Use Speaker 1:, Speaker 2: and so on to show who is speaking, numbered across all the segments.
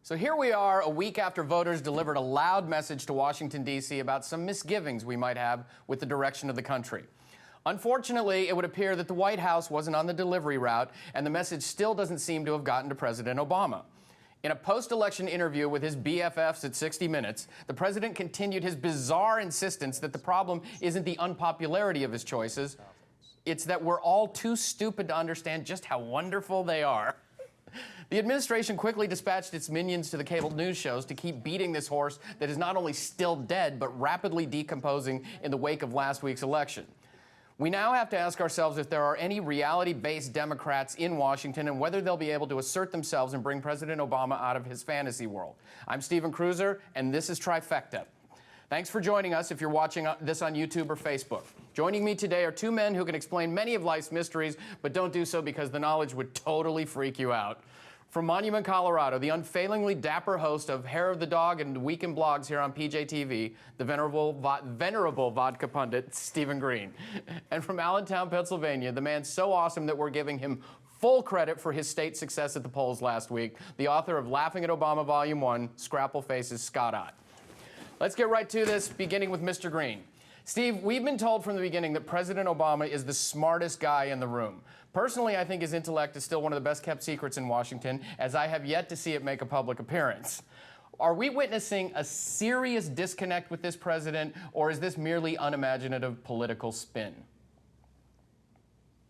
Speaker 1: So here we are, a week after voters delivered a loud message to Washington, D.C. about some misgivings we might have with the direction of the country. Unfortunately, it would appear that the White House wasn't on the delivery route, and the message still doesn't seem to have gotten to President Obama. In a post-election interview with his BFFs at 60 Minutes, the president continued his bizarre insistence that the problem isn't the unpopularity of his choices, it's that we're all too stupid to understand just how wonderful they are. The administration quickly dispatched its minions to the cable news shows to keep beating this horse that is not only still dead, but rapidly decomposing in the wake of last week's election. We now have to ask ourselves if there are any reality-based Democrats in Washington and whether they'll be able to assert themselves and bring President Obama out of his fantasy world. I'm Stephen Cruiser, and this is Trifecta. Thanks for joining us if you're watching this on YouTube or Facebook. Joining me today are two men who can explain many of life's mysteries, but don't do so because the knowledge would totally freak you out. From Monument, Colorado, the unfailingly dapper host of Hair of the Dog and Weekend Blogs here on PJTV, the venerable vodka pundit, Stephen Green. And from Allentown, Pennsylvania, the man so awesome that we're giving him full credit for his state success at the polls last week, the author of Laughing at Obama Volume 1, Scrapple Faces, Scott Ott. Let's get right to this, beginning with Mr. Green. Steve, we've been told from the beginning that President Obama is the smartest guy in the room. Personally, I think his intellect is still one of the best kept secrets in Washington, as I have yet to see it make a public appearance. Are we witnessing a serious disconnect with this president, or is this merely unimaginative political spin?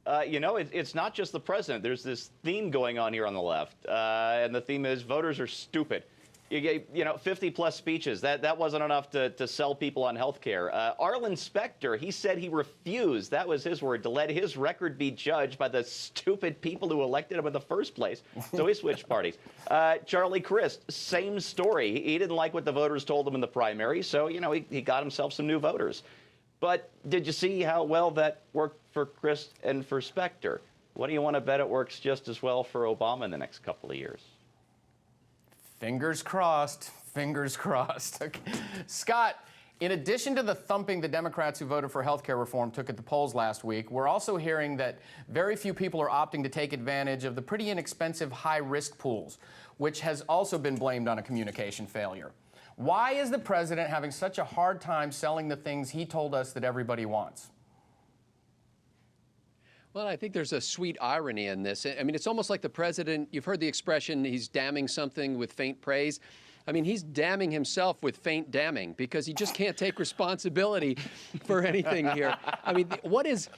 Speaker 2: It's not just the president. There's this theme going on here on the left, and the theme is voters are stupid. You gave, 50-plus speeches. That wasn't enough to sell people on health care. Arlen Specter, he said he refused, that was his word, to let his record be judged by the stupid people who elected him in the first place. So he switched parties. Charlie Crist, same story. He didn't like what the voters told him in the primary, so, he got himself some new voters. But did you see how well that worked for Crist and for Specter? What do you want to bet it works just as well for Obama in the next couple of years?
Speaker 1: Fingers crossed, fingers crossed. Okay. Scott, in addition to the thumping the Democrats who voted for health care reform took at the polls last week, we're also hearing that very few people are opting to take advantage of the pretty inexpensive high-risk pools, which has also been blamed on a communication failure. Why is the president having such a hard time selling the things he told us that everybody wants?
Speaker 3: Well, I think there's a sweet irony in this. I mean, it's almost like the president, you've heard the expression, he's damning something with faint praise. I mean, he's damning himself with faint damning because he just can't take responsibility for anything here. I mean, what is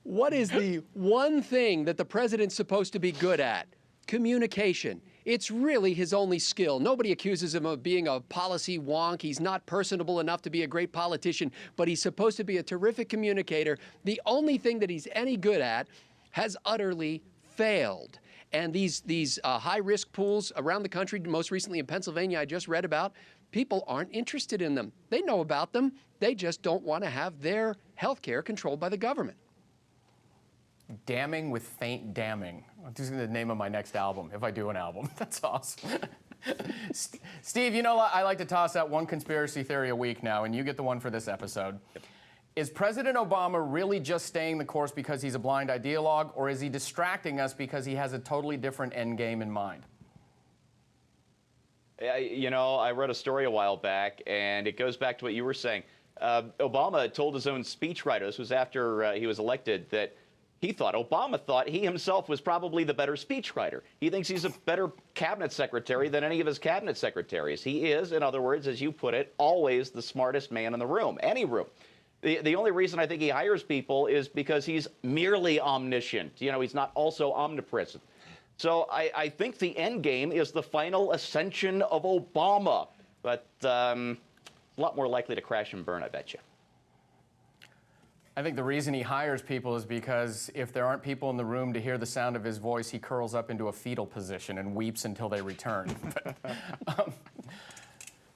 Speaker 3: the one thing that the president's supposed to be good at? Communication. It's really his only skill. Nobody accuses him of being a policy wonk. He's not personable enough to be a great politician, but he's supposed to be a terrific communicator. The only thing that he's any good at has utterly failed. And these high-risk pools around the country, most recently in Pennsylvania, I just read about, people aren't interested in them. They know about them. They just don't want to have their health care controlled by the government.
Speaker 1: Damning with faint damning. This is the name of my next album, if I do an album. That's awesome. Steve, I like to toss out one conspiracy theory a week now, and you get the one for this episode. Yep. Is President Obama really just staying the course because he's a blind ideologue, or is he distracting us because he has a totally different end game in mind?
Speaker 2: I read a story a while back, and it goes back to what you were saying. Obama told his own speechwriter, this was after he was elected, that Obama thought he himself was probably the better speechwriter. He thinks he's a better cabinet secretary than any of his cabinet secretaries. He is, in other words, as you put it, always the smartest man in the room, any room. The only reason I think he hires people is because he's merely omniscient. He's not also omnipresent. So I think the end game is the final ascension of Obama, but a lot more likely to crash and burn, I bet you.
Speaker 1: I think the reason he hires people is because if there aren't people in the room to hear the sound of his voice, he curls up into a fetal position and weeps until they return.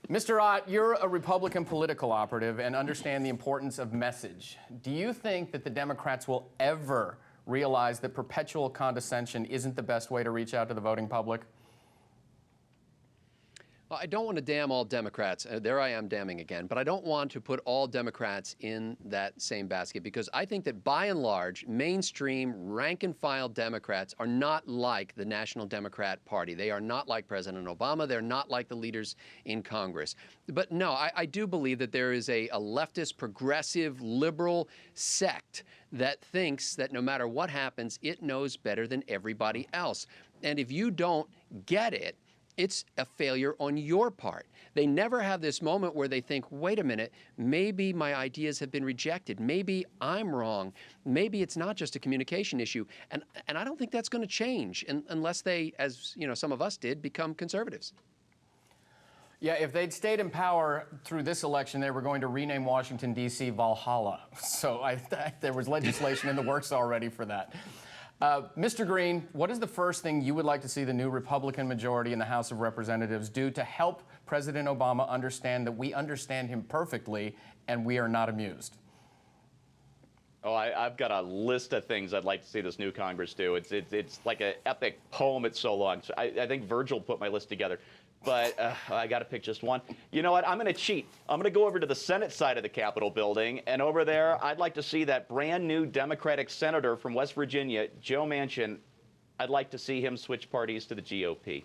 Speaker 1: Mr. Ott, you're a Republican political operative and understand the importance of message. Do you think that the Democrats will ever realize that perpetual condescension isn't the best way to reach out to the voting public?
Speaker 3: Well, I don't want to damn all Democrats. There I am damning again. But I don't want to put all Democrats in that same basket because I think that by and large, mainstream, rank-and-file Democrats are not like the National Democrat Party. They are not like President Obama. They're not like the leaders in Congress. But no, I do believe that there is a leftist, progressive, liberal sect that thinks that no matter what happens, it knows better than everybody else. And if you don't get it, it's a failure on your part. They never have this moment where they think, wait a minute, maybe my ideas have been rejected. Maybe I'm wrong. Maybe it's not just a communication issue. And I don't think that's going to change unless they, as you know, some of us did, become conservatives.
Speaker 1: Yeah, if they'd stayed in power through this election, they were going to rename Washington, D.C. Valhalla. So there was legislation in the works already for that. Mr. Green, what is the first thing you would like to see the new Republican majority in the House of Representatives do to help President Obama understand that we understand him perfectly and we are not amused?
Speaker 2: Oh, I've got a list of things I'd like to see this new Congress do. It's like an epic poem. It's so long. So I think Virgil put my list together. But I got to pick just one. You know what? I'm going to cheat. I'm going to go over to the Senate side of the Capitol building. And over there, I'd like to see that brand new Democratic senator from West Virginia, Joe Manchin. I'd like to see him switch parties to the GOP.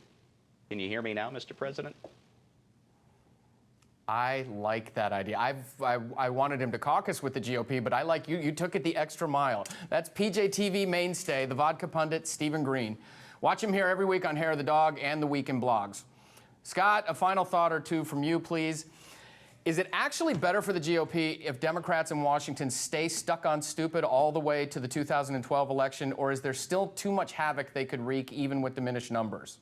Speaker 2: Can you hear me now, Mr. President?
Speaker 1: I like that idea. I wanted him to caucus with the GOP, but I like you. You took it the extra mile. That's PJTV mainstay, the vodka pundit, Stephen Green. Watch him here every week on Hair of the Dog and the Weekend Blogs. Scott, a final thought or two from you, please. Is it actually better for the GOP if Democrats in Washington stay stuck on stupid all the way to the 2012 election, or is there still too much havoc they could wreak even with diminished numbers?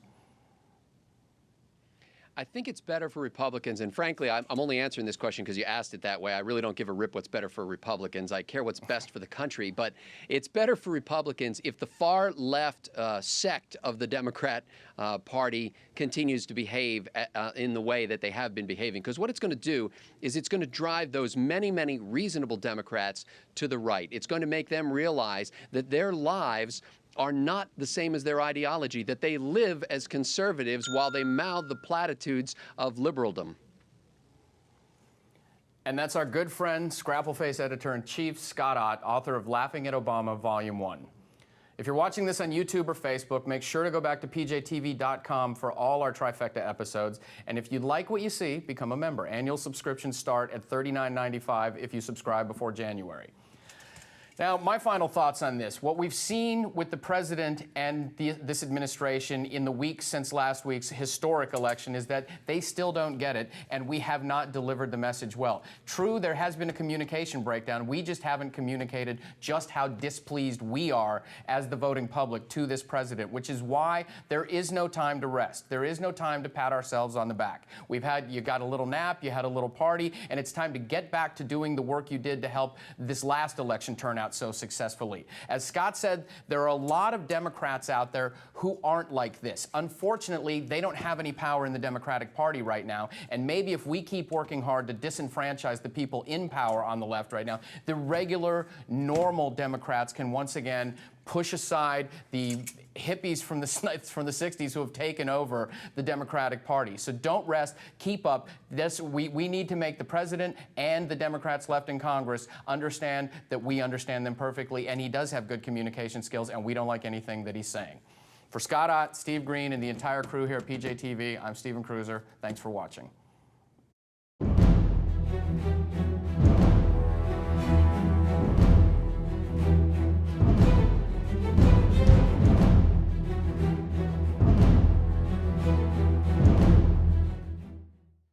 Speaker 3: I think it's better for Republicans, and frankly, I'm only answering this question because you asked it that way. I really don't give a rip what's better for Republicans. I care what's best for the country, but it's better for Republicans if the far left sect of the Democrat Party continues to behave in the way that they have been behaving. Because what it's going to do is it's going to drive those many, many reasonable Democrats to the right. It's going to make them realize that their lives are not the same as their ideology, that they live as conservatives while they mouth the platitudes of liberaldom.
Speaker 1: And that's our good friend, Scrappleface Editor-in-Chief Scott Ott, author of Laughing at Obama, Volume 1. If you're watching this on YouTube or Facebook, make sure to go back to pjtv.com for all our Trifecta episodes. And if you like what you see, become a member. Annual subscriptions start at $39.95 if you subscribe before January. Now, my final thoughts on this. What we've seen with the president and this administration in the weeks since last week's historic election is that they still don't get it, and we have not delivered the message well. True, there has been a communication breakdown. We just haven't communicated just how displeased we are as the voting public to this president, which is why there is no time to rest. There is no time to pat ourselves on the back. You got a little nap, you had a little party, and it's time to get back to doing the work you did to help this last election turn out so successfully. As Scott said, there are a lot of Democrats out there who aren't like this. Unfortunately, they don't have any power in the Democratic Party right now, and maybe if we keep working hard to disenfranchise the people in power on the left right now, the regular, normal Democrats can once again push aside the hippies from the 60s who have taken over the Democratic Party. So don't rest. Keep up. We need to make the president and the Democrats left in Congress understand that we understand them perfectly, and he does have good communication skills, and we don't like anything that he's saying. For Scott Ott, Steve Green, and the entire crew here at PJTV, I'm Stephen Cruiser. Thanks for watching.